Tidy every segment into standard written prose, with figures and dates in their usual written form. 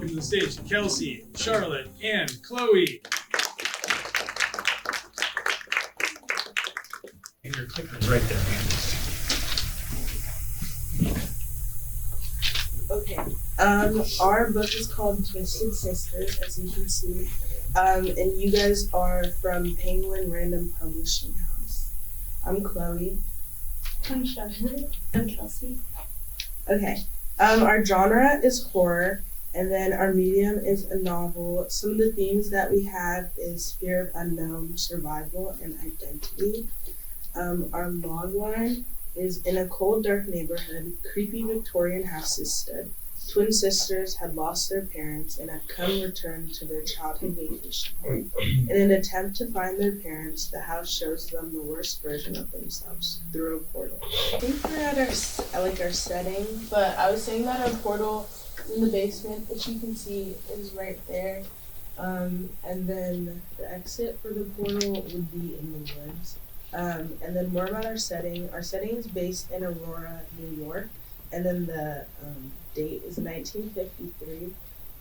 welcome to the stage Kelsey, Charlotte, and Chloe. And your clicker's right there. Okay. Our book is called Twisted Sisters, as you can see. And you guys are from Penguin Random Publishing House. I'm Chloe. I'm Charlotte. I'm Kelsey. Okay. Our genre is horror, and then our medium is a novel. Some of the themes that we have is fear of unknown, survival, and identity. Our log line is in a cold, dark neighborhood, creepy Victorian houses stood. Twin sisters had lost their parents and had come return to their childhood vacation home. In an attempt to find their parents, the house shows them the worst version of themselves through a portal. I think we're at our setting, but I was saying that our portal in the basement, which you can see is right there. And then the exit for the portal would be in the woods. And then more about our setting. Our setting is based in Aurora, New York, and then the date is 1953.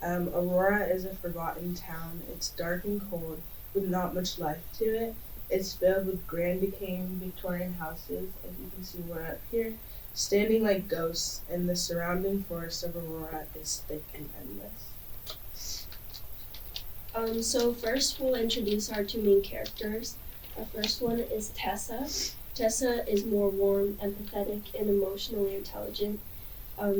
Aurora is a forgotten town. It's dark and cold with not much life to it. It's filled with grand decaying Victorian houses, as you can see we're up here, standing like ghosts, and the surrounding forest of Aurora is thick and endless. So first we'll introduce our two main characters. Our first one is Tessa. Tessa is more warm, empathetic, and emotionally intelligent.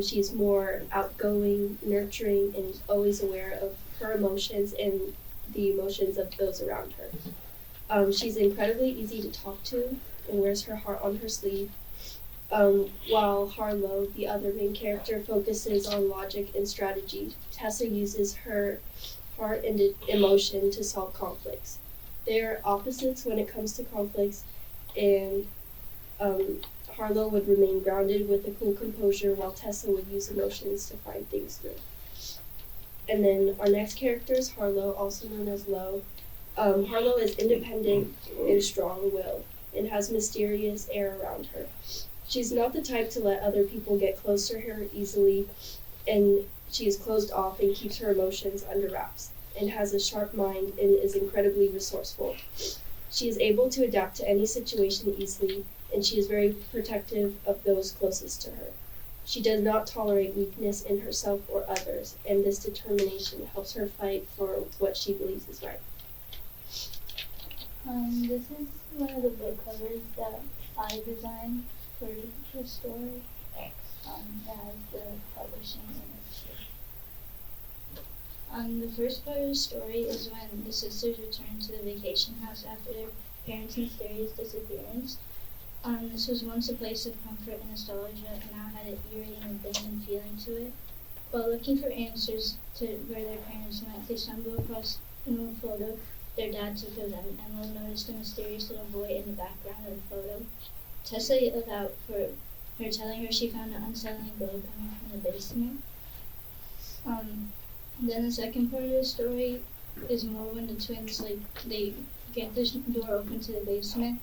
She's more outgoing, nurturing, and is always aware of her emotions and the emotions of those around her. She's incredibly easy to talk to and wears her heart on her sleeve, while Harlow, the other main character, focuses on logic and strategy. Tessa uses her heart and emotion to solve conflicts. They are opposites when it comes to conflicts, and Harlow would remain grounded with a cool composure, while Tessa would use emotions to find things through. And then our next character is Harlow, also known as Lo. Harlow is independent and strong-willed and has mysterious air around her. She's not the type to let other people get close to her easily, and she is closed off and keeps her emotions under wraps, and has a sharp mind and is incredibly resourceful. She is able to adapt to any situation easily, and she is very protective of those closest to her. She does not tolerate weakness in herself or others, and this determination helps her fight for what she believes is right. This is one of the book covers that I designed for the story. It has the publishing industry. The first part of the story is when the sisters return to the vacation house after their parents' mysterious disappearance. This was once a place of comfort and nostalgia, and now had an eerie and abandoned feeling to it. While looking for answers to where their parents went, they stumbled across an old photo their dad took of them, and Lo noticed a mysterious little boy in the background of the photo. Tessa yelled out for her, telling her she found an unsettling glow coming from the basement. Then the second part of the story is more when the twins, they get this door open to the basement,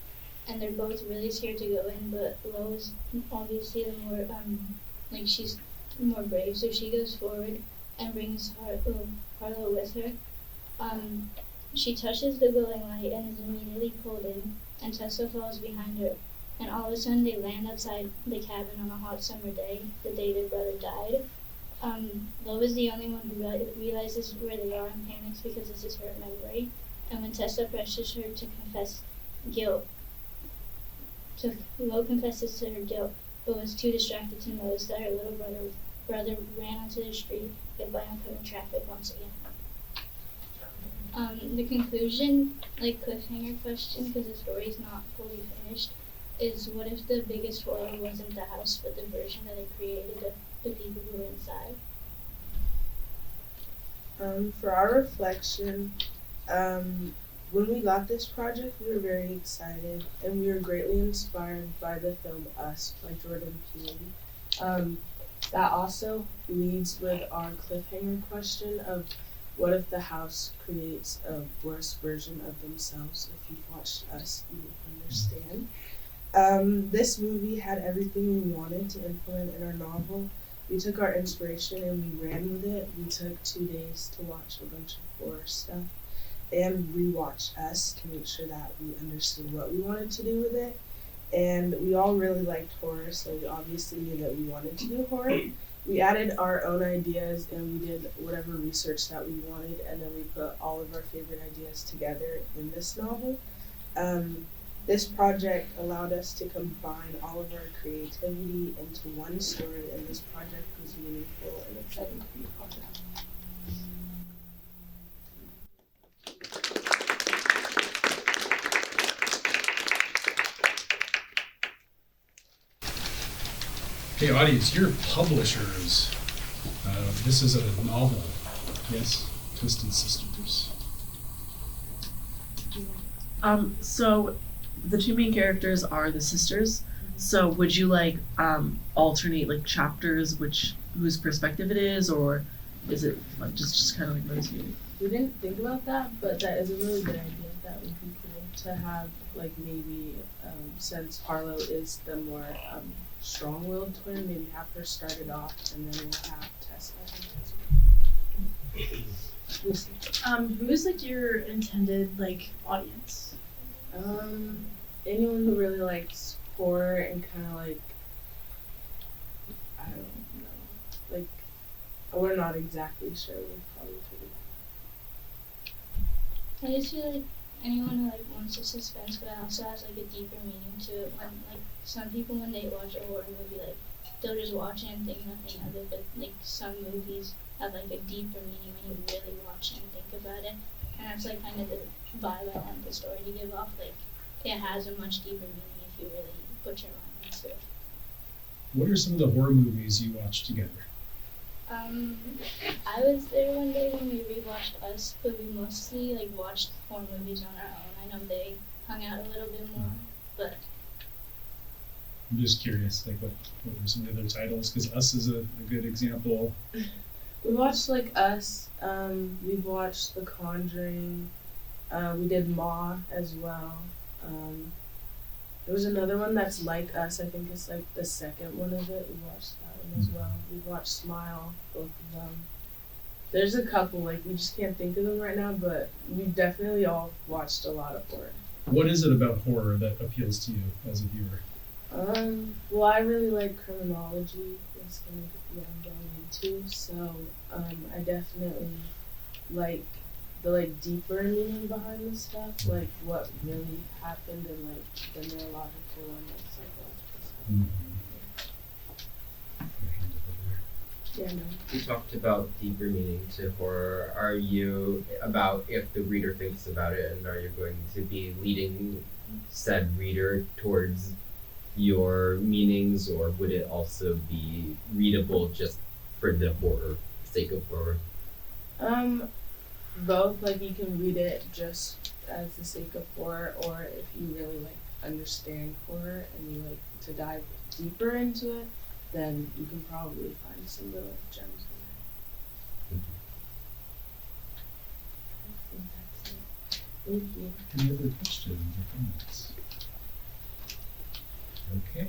and they're both really scared to go in, but Lo is obviously the more, she's more brave, so she goes forward and brings Harlow with her. She touches the glowing light and is immediately pulled in, and Tessa follows behind her, and all of a sudden they land outside the cabin on a hot summer day, the day their brother died. Lo is the only one who realizes where they are and panics because this is her memory, and when Tessa pressures her to confess guilt, Lo confesses to her guilt, but was too distracted to notice that her little brother ran onto the street, hit by oncoming traffic once again. The conclusion, cliffhanger question, because the story's not fully finished, is what if the biggest horror wasn't the house, but the version that it created of the people who were inside? For our reflection, when we got this project, we were very excited, and we were greatly inspired by the film Us by Jordan Peele. That also leads with our cliffhanger question of what if the house creates a worse version of themselves? If you've watched Us, you will understand. This movie had everything we wanted to implement in our novel. we took our inspiration and we ran with it. We took 2 days to watch a bunch of horror stuff and rewatch Us to make sure that we understood what we wanted to do with it. And we all really liked horror, so we obviously knew that we wanted to do horror. We added our own ideas and we did whatever research that we wanted, and then we put all of our favorite ideas together in this novel. This project allowed us to combine all of our creativity into one story, and this project was meaningful and exciting to be a part of. Hey, audience, you're publishers. This is a novel. Yes, Twisted Sisters. So the two main characters are the sisters. So would you like alternate like chapters whose perspective it is, or is it like just kind of like rotating? We didn't think about that, but that is a really good idea. That would be cool to have, like, maybe since Harlow is the more strong-willed twin, maybe have her start it off, and then we'll have Tessa. Lucy. Who's like your intended like audience? Anyone who really likes horror and kind of like, I don't know, like, we're not exactly sure. We'll probably figure it out. I just feel like anyone who like wants a suspense but also has like a deeper meaning to it. When like some people when they watch a horror movie, like they'll just watch it and think nothing of it. But like some movies have like a deeper meaning when you really watch it and think about it. And that's like kind of the vibe I want the story to give off. Like it has a much deeper meaning if you really put your mind into it. What are some of the horror movies you watched together? I was there one day when we rewatched Us, but we mostly like watched horror movies on our own. I know they hung out a little bit more, but I'm just curious, like what were some of the other titles? Because Us is a good example. We watched like Us. We've watched The Conjuring. We did Ma as well. There was another one that's like Us. I think it's like the second one of it. We watched that one as well. We watched Smile, both of them. There's a couple, like we just can't think of them right now, but we definitely all watched a lot of horror. What is it about horror that appeals to you as a viewer? Well, I really like criminology. That's kind of what I'm going into. So, I definitely like the like deeper meaning behind the stuff, like what really happened and like the neurological and like psychological stuff. Yeah, no. You talked about deeper meaning to horror. Are you about if the reader thinks about it, and are you going to be leading said reader towards your meanings, or would it also be readable just for the horror sake of horror? Both. Like you can read it just as the sake of horror, or if you really like understand horror and you like to dive deeper into it, then you can probably find some little gems in there. I think that's it. Thank you. Any other questions or comments? Okay.